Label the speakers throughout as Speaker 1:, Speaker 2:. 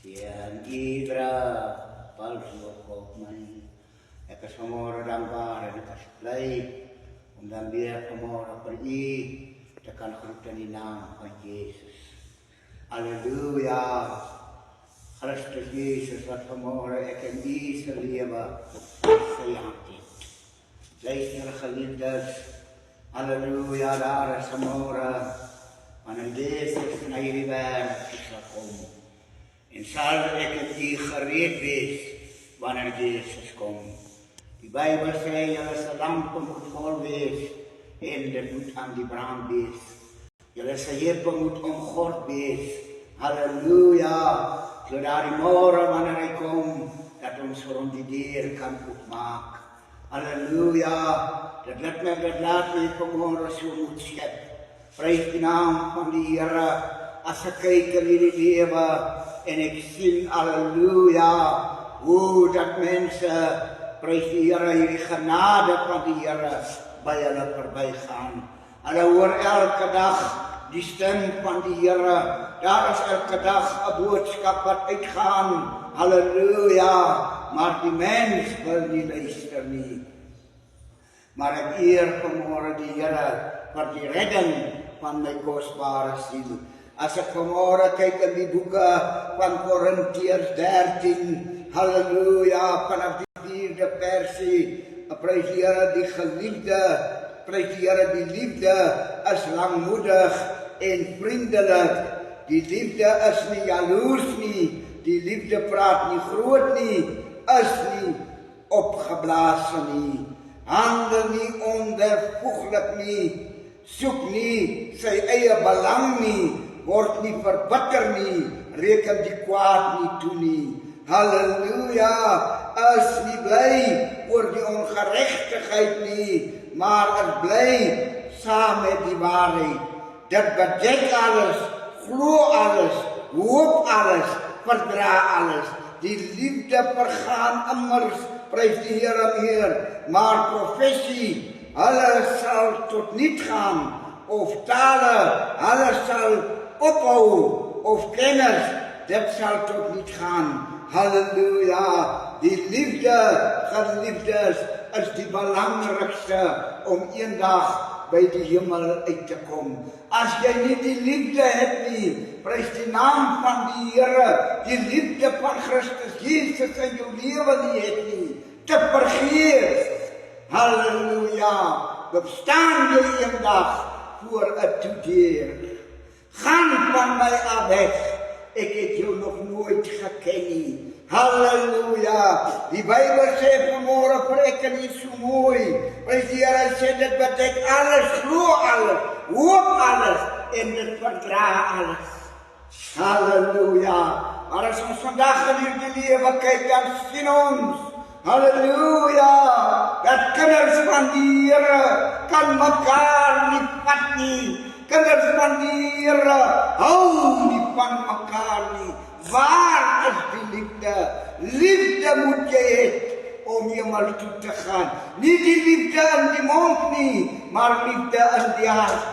Speaker 1: Sian Idra, Palsuokop Mani, Ekasomora Dampar, Ekasplay, Dambia Komora Pergi, Tekan Krutanina, Jesus. Hallelujah. Christus Jesus, wat vanmorgen ik in deze leven verjaagd heeft. Luister geliefdes, halleluja, daar is vanmorgen, wanneer Jezus naar jullie werk zal komen. En zal ik het die gereed wees, wanneer Jezus komt. Die Bijbel zei, jullie lampen moet vol wees, en dat moet aan die brand wees. Jullie heppen moet omgord wees, halleluja. Zodat die morgen wanneer hij komt, dat ons rond die deur kan opmaken. Halleluja. Dat laat mij vanmorgen zo moet scheppen. Prijs de naam van de Heer. Als ik kijk in die leven en ik zie, halleluja, hoe dat mensen, prijs de Heer, jullie genade van de Heer bij jullie voorbij gaan. En dan hoor elke dag die stem van de Heer. Daar is elke dag een boodschap wat uitgaan. Halleluja. Maar die mens wil niet luisteren niet. Maar ik eer vanmorgen de Heer voor die redding van mijn kostbare ziel. Als ik vanmorgen kijk in die boeken van Korintiërs 13. Halleluja. Vanaf die 4e versie. Prijs de Heer die geliefde. Prijs de Heer die liefde is langmoedig en vriendelijk. Die liefde is niet jaloers nie. Die liefde praat niet groot nie. Is niet opgeblazen nie. Handel niet onvervoeglijk nie. Soek niet zijn eigen belang nie. Word niet verbitter nie. Reken die kwaad niet toe nie. Halleluja. Is niet blij oor die ongerechtigheid nie. Maar is blij saam met die waarheid. Dat bedekt alles. Glo alles, hoop alles, verdra alles. Die liefde vergaan immers, prijs de Heer en Heer. Maar professie, alles zal tot niet gaan. Of talen, alles zal ophouden. Of kennis, dat zal tot niet gaan. Halleluja. Die liefde, geliefdes, is die belangrijkste om een dag bij de hemel uit te komen. Als jij niet die liefde hebt nie, prijs de naam van die Heer, die liefde van Christus Jezus in je leven niet hebt nie, te vergeef. Halleluja. We staan je een dag voor het toedeer. Gaan van mij af weg. Ik heb jou nog nooit gekend. Halleluja. Die Bijbel zegt vanmorgen, preken niet zo mooi. Prijs de Heer, hij zegt, het betekent alles, geloof alles, hoop alles en het verdraagt alles. Halleluja. Maar als ons vandaag in het leven kijkt, dan zien ons. Halleluja. Dat kinders van die Heer kan elkaar niet vatten. Kinders van die Heer hou niet van elkaar niet. Waar is die liefde? Liefde moet je hebben om je maar toe te gaan. Niet die liefde in die mond niet, maar liefde in die hart.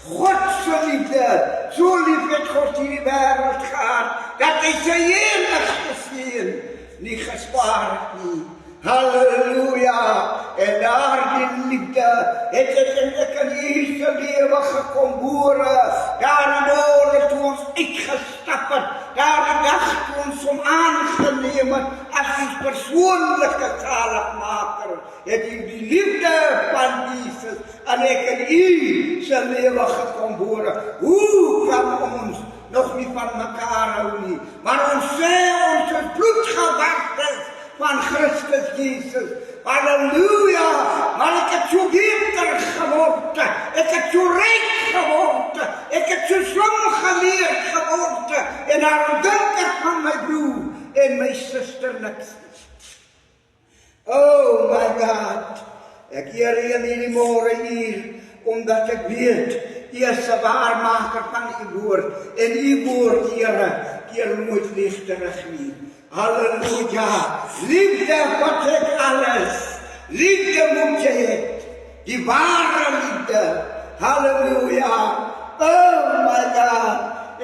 Speaker 1: Godse liefde. Zo lief heeft God die wereld gehad, dat hij zijn enigste ziel niet gespaard niet. Halleluja. En daar die liefde heeft het in Jezus leven gekomen. Daar de oren toen ons uitgestapt. Daar de dag toen ons om aangenomen als ons persoonlijke zaligmaker. Het is die liefde van Jezus en ik in u zijn leven gekomen. Hoe kan ons nog niet van elkaar houden? Maar ons bloed gewacht is van Christus Jezus. Halleluja. Maar ik heb zo beter geworden. Ik heb zo rijk geworden. Ik heb zo slim geleerd geworden. En daarom denk ik van mijn broer en mijn zuster niks. Oh my God. Ik eer je die morgen hier, omdat ik weet, je is de waarmaker van uw woord. En uw woord, Heer, moet lichterig niet. Halleluja. Liefde betekent alles. Liefde moet je hebben. Die ware liefde. Halleluja. Oh my God.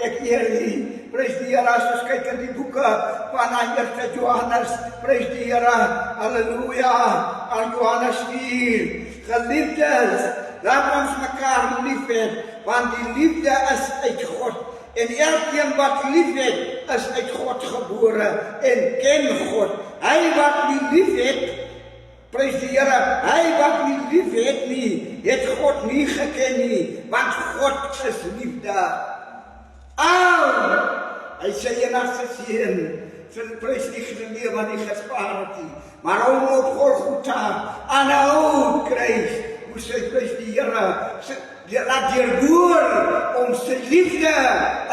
Speaker 1: Ik eer je. Prys die Here, as ons kyk in die boeke van 1 Johannes, prys die Here, halleluja, aan Johannes 4, geliefdes, laat ons mekaar lief hê, want die liefde is uit God. En elkeen wat lief het, is uit God gebore en ken God. Hy wat nie lief het, prys die Here, hy wat nie lief het nie, het God nie geken nie, want God is liefde. Hy sê in sy seun, prys die lewe wat nie gespaar het nie, maar hom op Golgotha aan 'n hout kruis, moes hy, prys die Here, laat deurboor om sy liefde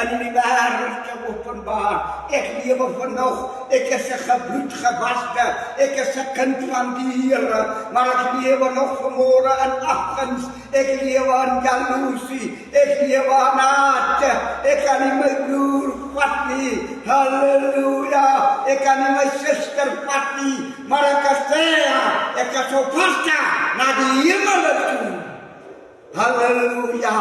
Speaker 1: in die wêreld te openbaar. Ek lewe vanoggend, ek is 'n gebloedgewaste, ek is 'n kind van die Here, maar ek lewe nog vanmôre in afguns, ek lewe in jaloesie, ek lewe in haat, ek kan nie my broer vat nie, halleluja, ek kan nie my suster vat nie, maar ek is op pad na die hemel toe. Halleluja!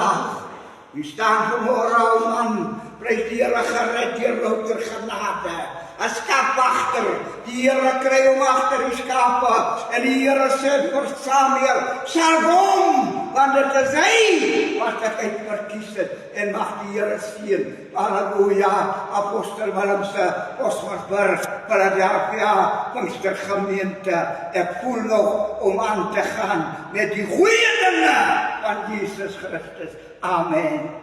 Speaker 1: U staan vanmôre, ou man, prys die Here, gered deur louter genade. 'n Skaapwagter, die Here kry hom agter die skape, en die Here sê vir Samuel, salf hom, want dit is hy wat ek uitverkies het, en mag die Here seën. Halleluja, Apostel Willem se Osmarsburg, Philadelphia, Pinkstergemeente. Ek voel nog om aan te gaan met die goeie dinge van Jesus Christus. Amen.